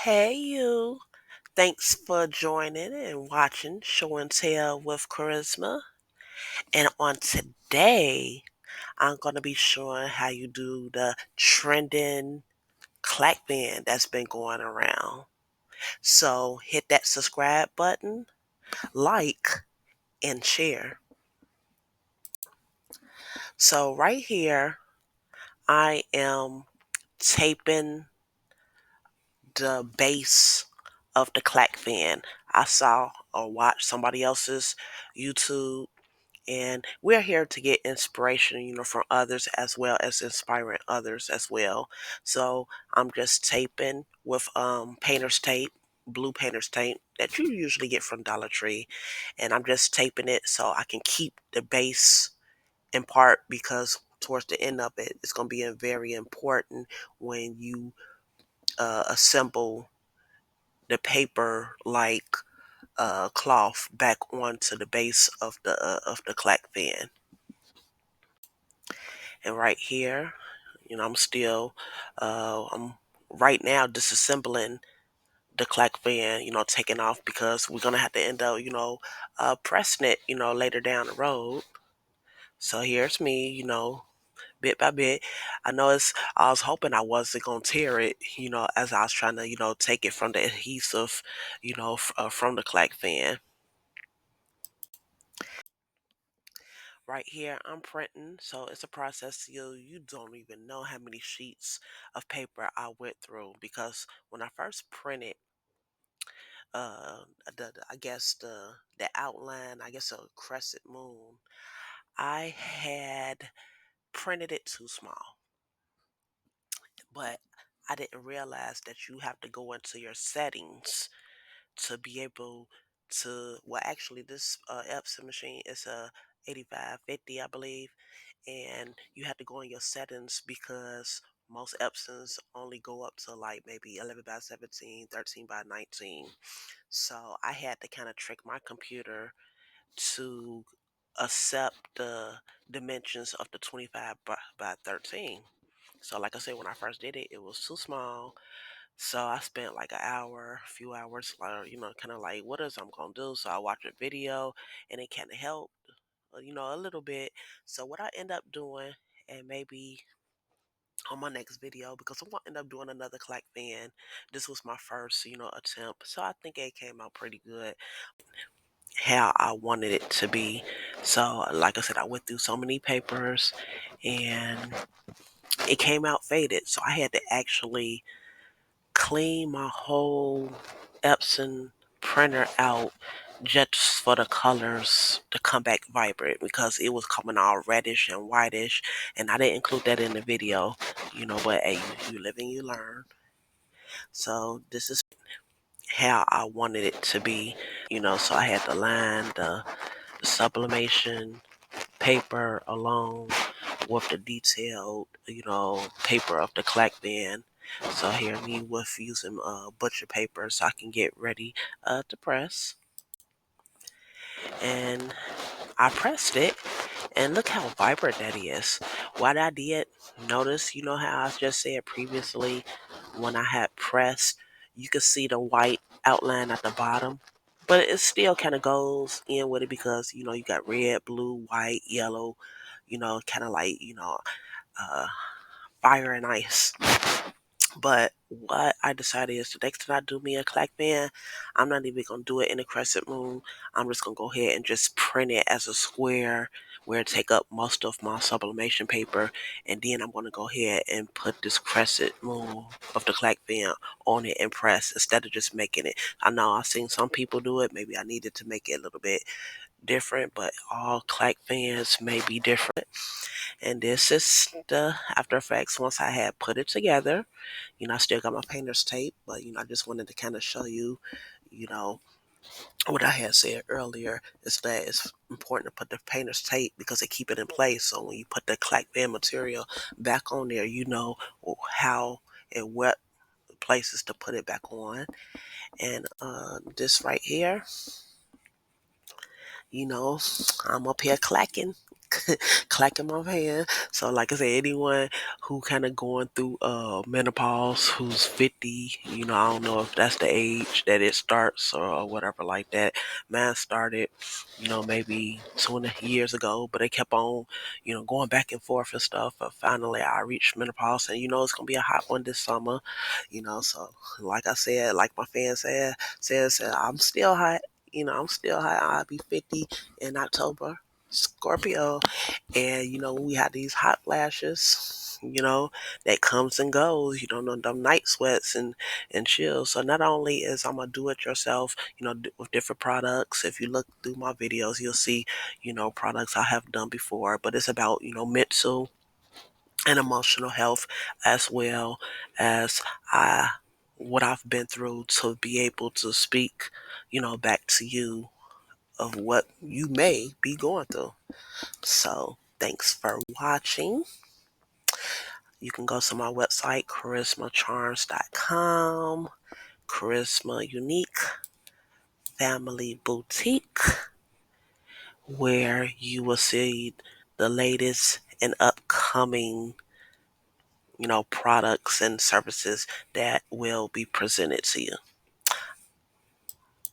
Hey you. Thanks for joining and watching Show and Tell with Charisma. And on today, I'm going to be showing how you do the trending clack band that's been going around. So hit that subscribe button, like, and share. So right here, I am taping the base of the clack fan. I saw or watched somebody else's YouTube, and we're here to get inspiration, from others as well as inspiring others as well. So I'm just taping with painter's tape, blue painter's tape that you usually get from Dollar Tree, and I'm just taping it so I can keep the base in part because towards the end of it, it's going to be very important when you assemble the paper like cloth back onto the base of the clack fan. And right here, I'm still I'm right now disassembling the clack fan, taking off because we're gonna have to end up, pressing it, later down the road. So here's me, bit by bit. I was hoping I wasn't gonna tear it, as I was trying to, take it from the adhesive, from the clack fan. Right here, I'm printing, so it's a process you don't even know how many sheets of paper I went through because when I first printed, I guess the outline, I guess a crescent moon, I had printed it too small, but I didn't realize that you have to go into your settings to be able to, well, actually this Epson machine is a 8550, I believe, and you have to go in your settings because most Epsons only go up to like maybe 11 by 17, 13 by 19. So I had to kind of trick my computer to accept the dimensions of the 25 by 13. So like I said, when I first did it, it was too small. So I spent like an hour, a few hours, like, kind of like, what is I'm gonna do? So I watched a video, and it kind of helped, a little bit. So what I end up doing, and maybe on my next video, because I'm gonna end up doing another clack fan. This was my first, attempt. So I think it came out pretty good, how I wanted it to be. So like I said, I went through so many papers, and it came out faded. So I had to actually clean my whole Epson printer out just for the colors to come back vibrant because it was coming all reddish and whitish, and I didn't include that in the video, but hey, you live and you learn. So this is how I wanted it to be, so I had to line the sublimation paper along with the detailed, paper of the clack band. So here me with using butcher paper so I can get ready to press. And I pressed it, and look how vibrant that is. What I did notice, how I just said previously, when I had pressed, you could see the white outline at the bottom, but it still kind of goes in with it because you got red, blue, white, yellow, kind of like uh, fire and ice. But what I decided is the next time I do me a clack band, I'm not even gonna do it in a crescent moon. I'm just gonna go ahead and just print it as a square where it take up most of my sublimation paper, and then I'm gonna go ahead and put this crescent moon of the clack band on it and press instead of just making it. I know I've seen some people do it. Maybe I needed to make it a little bit different, but all clack fans may be different. And this is the after effects once I had put it together. I still got my painter's tape, but I just wanted to kind of show you, you know, what I had said earlier is that it's important to put the painter's tape because they keep it in place. So when you put the clack band material back on there, you know how and what places to put it back on. And this right here, I'm up here clacking, Clack in my hand. So like I said, anyone who kind of going through menopause, who's 50, I don't know if that's the age that it starts or whatever like that. Mine started, maybe 2 years ago, but it kept on, going back and forth and stuff. But finally, I reached menopause, and it's gonna be a hot one this summer. So like I said, like my fan said, I'm still hot. I'm still hot. I'll be 50 in October. Scorpio, and when we have these hot flashes, that comes and goes, know them night sweats and chills. So not only is I'm gonna do it yourself, with different products. If you look through my videos, you'll see, products I have done before. But it's about mental and emotional health, as well as I what I've been through, to be able to speak, back to you of what you may be going through. So thanks for watching. You can go to my website, charismacharms.com, Charisma Unique Family Boutique, where you will see the latest and upcoming, products and services that will be presented to you.